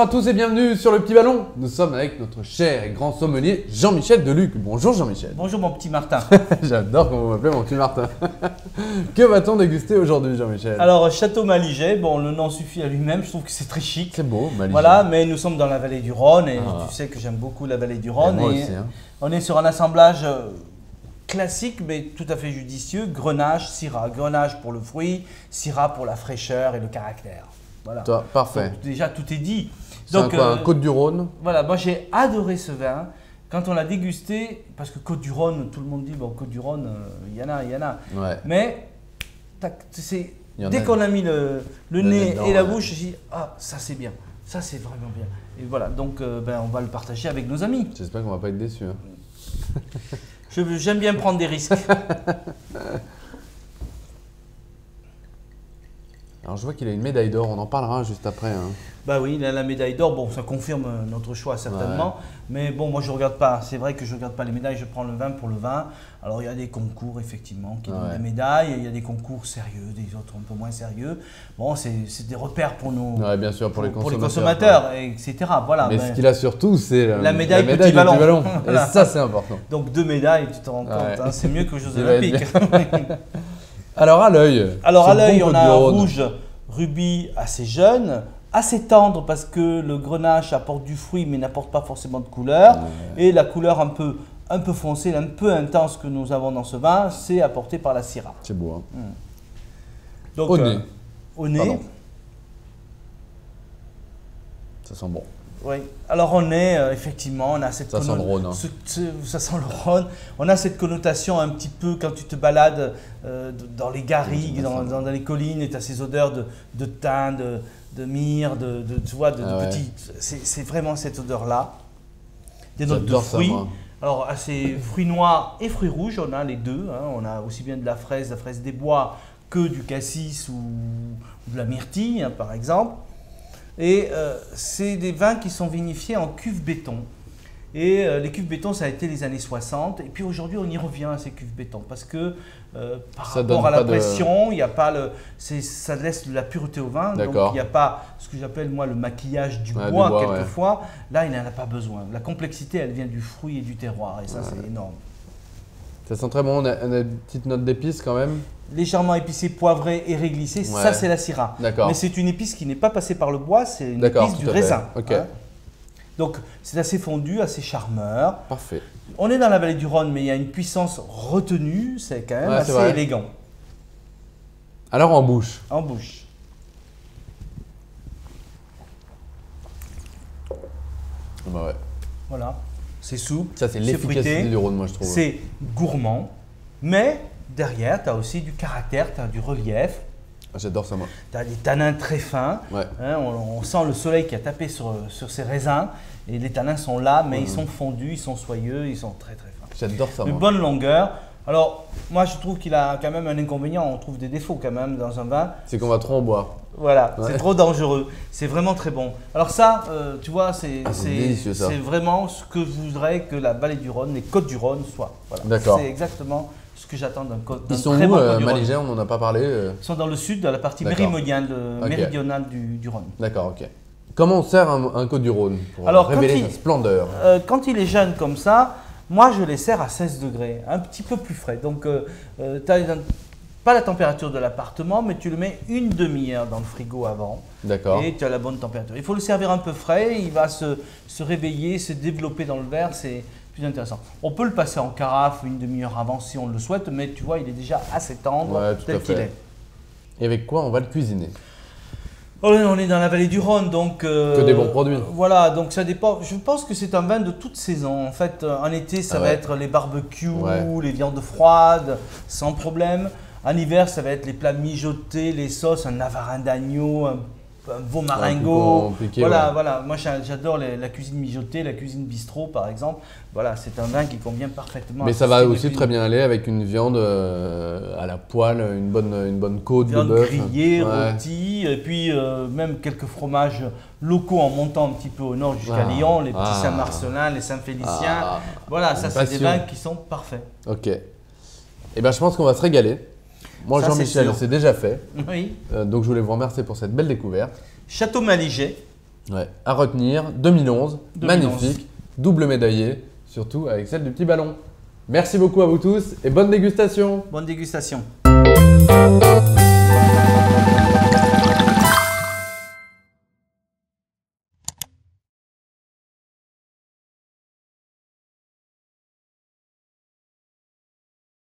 à tous et bienvenue sur le Petit Ballon. Nous sommes avec notre cher et grand sommelier Jean-Michel Deluc. Bonjour Jean-Michel. Bonjour mon petit Martin. J'adore quand vous m'appelez mon petit Martin. Que va-t-on déguster aujourd'hui Jean-Michel? Alors Château Maliget, bon le nom suffit à lui-même, je trouve que c'est très chic. C'est beau, Maliget. Voilà, mais nous sommes dans la vallée du Rhône et tu sais que j'aime beaucoup la vallée du Rhône. Moi aussi, hein. On est sur un assemblage classique mais tout à fait judicieux, Grenache, Syrah. Grenache pour le fruit, Syrah pour la fraîcheur et le caractère. Voilà. Toi, parfait. Donc, déjà tout est dit. C'est un Côte-du-Rhône. Voilà, moi j'ai adoré ce vin. Quand on l'a dégusté, parce que Côte-du-Rhône, tout le monde dit, bon Côte-du-Rhône, il y en a. Ouais. Mais dès qu'on a mis le nez et la bouche, j'ai dit, ah ça c'est bien, ça c'est vraiment bien. Et voilà, donc on va le partager avec nos amis. J'espère qu'on va pas être déçus. Hein. J'aime bien prendre des risques. Alors je vois qu'il a une médaille d'or, on en parlera juste après. Hein. Bah oui, il a la médaille d'or, bon ça confirme notre choix certainement, ouais. Mais bon moi je regarde pas, c'est vrai que je regarde pas les médailles, je prends le vin pour le vin. Alors il y a des concours effectivement qui donnent des médailles, il y a des concours sérieux, des autres un peu moins sérieux. Bon c'est des repères pour nos bien sûr, pour les consommateurs, etc. Voilà, mais ce qu'il a surtout c'est la médaille du Petit Ballon. Voilà. Et ça c'est important. Donc 2 médailles, tu te rends compte, hein, c'est mieux que aux Jeux Olympiques. Alors à l'œil. Alors à l'œil on a un rouge rubis assez jeune, assez tendre parce que le grenache apporte du fruit mais n'apporte pas forcément de couleur. Et la couleur un peu foncée, un peu intense que nous avons dans ce vin, c'est apporté par la Syrah. C'est beau. Hein. Donc, au nez. Au nez. Ça sent bon. Oui. Alors on est effectivement, on a cette ça sent le Rhône. Hein. Ça sent le Rhône. On a cette connotation un petit peu quand tu te balades dans les garrigues, dans les collines, et tu as ces odeurs de thym, de myrrhe, tu vois, de petits. C'est vraiment cette odeur-là. Des notes de fruits. Alors assez fruits noirs et fruits rouges, on a les deux. Hein. On a aussi bien de la fraise des bois que du cassis ou de la myrtille, hein, par exemple. Et c'est des vins qui sont vinifiés en cuve béton. Et les cuves béton, ça a été les années 60. Et puis aujourd'hui, on y revient à ces cuves béton parce que par rapport à la pression, il n'y a pas ça laisse de la pureté au vin. Donc il n'y a pas ce que j'appelle moi le maquillage du bois quelquefois. Ouais. Là, il n'en a pas besoin. La complexité, elle vient du fruit et du terroir. Et ça, c'est énorme. Ça sent très bon. On a une petite note d'épices quand même. Légèrement épicé, poivré et réglissé, ça c'est la Syrah. Mais c'est une épice qui n'est pas passée par le bois, c'est une épice du raisin. Hein. Donc c'est assez fondu, assez charmeur. Parfait. On est dans la vallée du Rhône, mais il y a une puissance retenue, c'est quand même assez élégant. Alors en bouche. En bouche. Bah ouais. Voilà, c'est souple. Ça c'est l'efficacité du Rhône, moi je trouve. C'est gourmand, mais derrière, tu as aussi du caractère, tu as du relief. J'adore ça, moi. Tu as des tanins très fins. Ouais. Hein, on sent le soleil qui a tapé sur ces raisins. Et les tanins sont là, mais ils sont fondus, ils sont soyeux, ils sont très très fins. J'adore ça, moi. Une bonne longueur. Alors, moi je trouve qu'il a quand même un inconvénient. On trouve des défauts quand même dans un vin. C'est qu'on va trop en boire. Voilà, c'est trop dangereux. C'est vraiment très bon. Alors ça, tu vois, c'est vraiment ce que je voudrais que la vallée du Rhône, les côtes du Rhône soient. Voilà. D'accord. C'est exactement ce que j'attends d'un côte. Ils sont où, Maliget, on n'en a pas parlé. Ils sont dans le sud, dans la partie méridionale du Rhône. D'accord, ok. Comment on sert un côte du Rhône pour révéler sa splendeur? Quand il est jeune comme ça, moi je les sers à 16 degrés, un petit peu plus frais. Donc, tu n'as pas la température de l'appartement, mais tu le mets une demi-heure dans le frigo avant. D'accord. Et tu as la bonne température. Il faut le servir un peu frais, il va se réveiller, se développer dans le verre, c'est plus intéressant. On peut le passer en carafe une demi-heure avant si on le souhaite, mais tu vois, il est déjà assez tendre tel qu'il est. Et avec quoi on va le cuisiner? On est dans la vallée du Rhône, donc… que des bons produits. Voilà, donc ça dépend. Je pense que c'est un vin de toute saison. En fait, en été, ça va être les barbecues, les viandes froides, sans problème. En hiver, ça va être les plats mijotés, les sauces, un navarin d'agneau, un veau marengo. Voilà. Moi, j'adore la cuisine mijotée, la cuisine bistrot, par exemple. Voilà, c'est un vin qui convient parfaitement. Mais ça va aussi très bien aller avec une viande à la poêle, une bonne côte de bœuf. Viande grillée, rôtie, et puis même quelques fromages locaux en montant un petit peu au nord jusqu'à Lyon, les petits Saint-Marcelin, les Saint-Félicien. Voilà, ça c'est des vins qui sont parfaits. Ok. Eh bien, je pense qu'on va se régaler. Moi, Jean-Michel, c'est déjà fait. Oui. Donc, je voulais vous remercier pour cette belle découverte. Château Maliget. Ouais, à retenir, 2011, 2011. magnifique, double médaillé, surtout avec celle du petit ballon. Merci beaucoup à vous tous et bonne dégustation. Bonne dégustation.